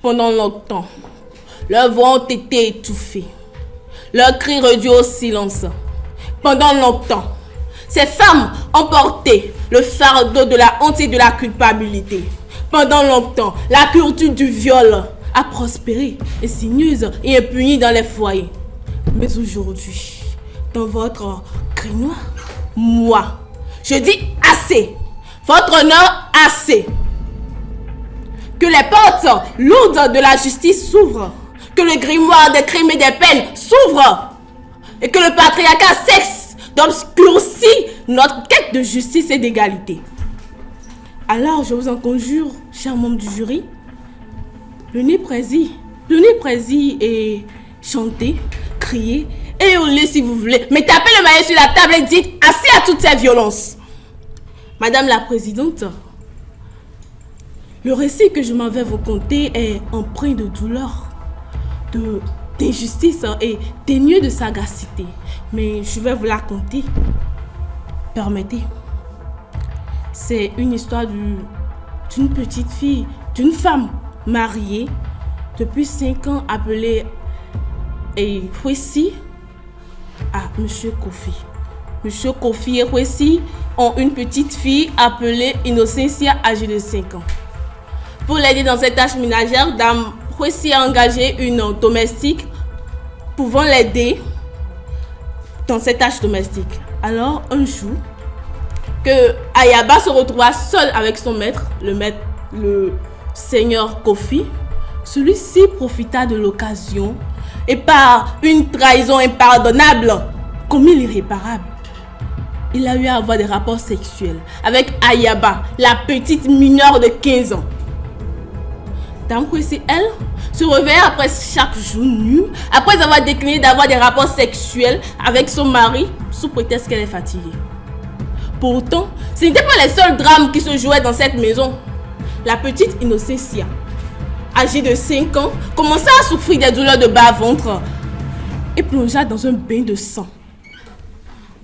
Pendant longtemps, leurs voix ont été étouffées, leurs cris réduits au silence. Pendant longtemps, ces femmes ont porté le fardeau de la honte et de la culpabilité. Pendant longtemps, la culture du viol a prospéré, insidieuse et impunie dans les foyers. Mais aujourd'hui, dans votre cri noir, moi, je dis assez. Votre honneur, assez. Que les portes lourdes de la justice s'ouvrent. Que le grimoire des crimes et des peines s'ouvre. Et que le patriarcat cesse d'obscurcir notre quête de justice et d'égalité. Alors, je vous en conjure, chers membres du jury, le nez précis et chantez, criez et hurlez si vous voulez. Mais tapez le maillet sur la table et dites assez à toutes ces violences. Madame la Présidente, le récit que je m'en vais vous conter est empreint de douleur, d'injustice et dénué de sagacité. Mais je vais vous la conter. Permettez. C'est une histoire d'une petite fille, d'une femme mariée depuis 5 ans appelée Kwesi à Monsieur Kofi. Monsieur Kofi et Kwesi ont une petite fille appelée Innocentia âgée de 5 ans. Pour l'aider dans cette tâche ménagère, Dame Kwesi a engagé une domestique pouvant l'aider dans cette tâche domestique. Alors, un jour, que Ayaba se retrouva seul avec son maître, le seigneur Kofi, celui-ci profita de l'occasion et par une trahison impardonnable, commis l'irréparable. Il a eu à avoir des rapports sexuels avec Ayaba, la petite mineure de 15 ans. Dame Kwesi, elle, se réveillait après chaque jour nue, après avoir décliné d'avoir des rapports sexuels avec son mari, sous prétexte qu'elle est fatiguée. Pourtant, ce n'était pas les seuls drames qui se jouaient dans cette maison. La petite Innocentia, âgée de 5 ans, commença à souffrir des douleurs de bas-ventre et plongea dans un bain de sang.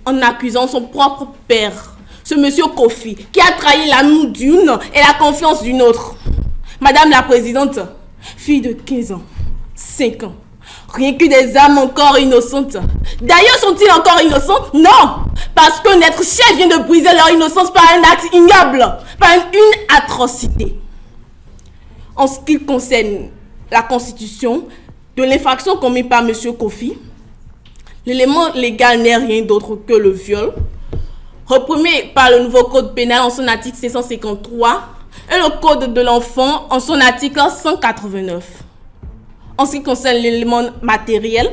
En accusant son propre père, ce monsieur Kofi, qui a trahi l'amour d'une et la confiance d'une autre. Madame la Présidente, fille de 15 ans, 5 ans, rien que des âmes encore innocentes. D'ailleurs, sont-ils encore innocents? Non! Parce qu'un être cher vient de briser leur innocence par un acte ignoble, par une atrocité. En ce qui concerne la constitution de l'infraction commise par M. Kofi, l'élément légal n'est rien d'autre que le viol, reprimé par le nouveau code pénal en son article 653 et le code de l'enfant en son article 189. En ce qui concerne l'élément matériel,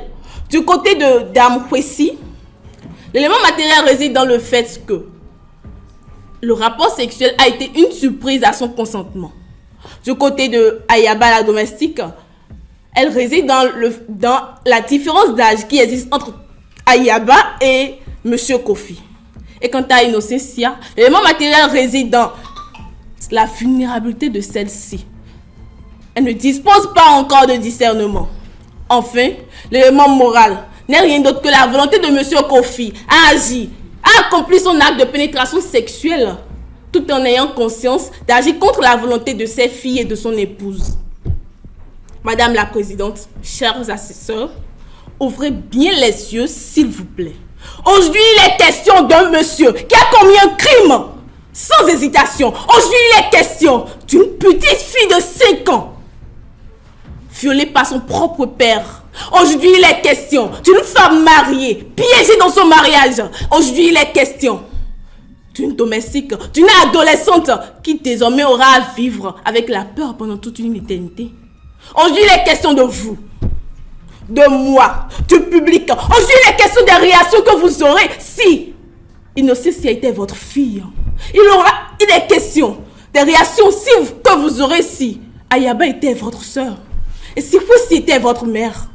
du côté de Dame Kwesi, l'élément matériel réside dans le fait que le rapport sexuel a été une surprise à son consentement. Du côté de Ayaba, la domestique, elle réside dans la différence d'âge qui existe entre Ayaba et Monsieur Kofi. Et quant à Innocentia, l'élément matériel réside dans la vulnérabilité de celle-ci. Elle ne dispose pas encore de discernement. Enfin, l'élément moral n'est rien d'autre que la volonté de Monsieur Kofi à agir, à accomplir son acte de pénétration sexuelle, tout en ayant conscience d'agir contre la volonté de ses filles et de son épouse. Madame la Présidente, chers assesseurs, ouvrez bien les yeux, s'il vous plaît. Aujourd'hui, il est question d'un monsieur qui a commis un crime, sans hésitation. Aujourd'hui, il est question d'une petite fille de 5 ans, violée par son propre père. Aujourd'hui, il est question d'une femme mariée, piégée dans son mariage. Aujourd'hui, il est question d'une domestique, d'une adolescente qui désormais aura à vivre avec la peur pendant toute une éternité. Aujourd'hui, il est question de vous, de moi, du public. Aujourd'hui, il est question des réactions que vous aurez si Innocentia était votre fille. Il est question des réactions que vous aurez si Ayaba était votre soeur. Et si vous était votre mère.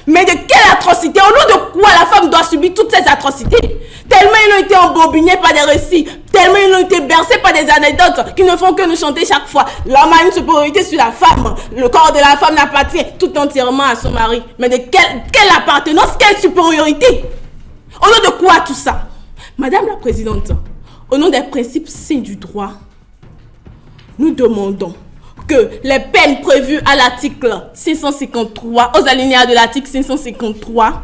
Mais de quelle atrocité? Au nom de quoi la femme doit subir toutes ces atrocités? Tellement ils ont été embobinés par des récits, tellement ils ont été bercés par des anecdotes qui ne font que nous chanter chaque fois. L'homme a une supériorité sur la femme. Le corps de la femme n'appartient tout entièrement à son mari. Mais de quelle appartenance, quelle supériorité? Au nom de quoi tout ça? Madame la Présidente, au nom des principes sains du droit, nous demandons que les peines prévues à l'article 553, aux alinéas de l'article 553,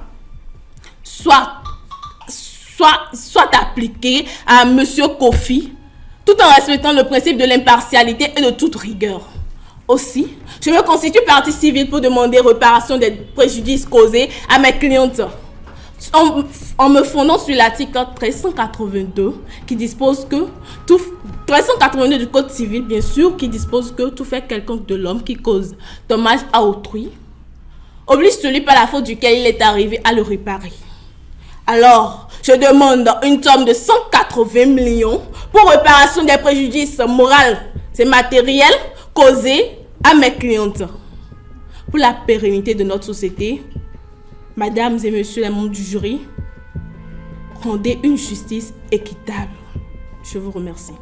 soient appliquées à M. Kofi, tout en respectant le principe de l'impartialité et de toute rigueur. Aussi, je me constitue partie civile pour demander réparation des préjudices causés à mes clientes en me fondant sur l'article 1382 qui dispose que 1382 du Code civil, bien sûr, qui dispose que tout fait quelconque de l'homme qui cause dommage à autrui oblige celui par la faute duquel il est arrivé à le réparer. Alors, je demande une somme de 180 millions pour réparation des préjudices moraux et matériels causés à mes clientes. Pour la pérennité de notre société, mesdames et messieurs les membres du jury, rendez une justice équitable. Je vous remercie.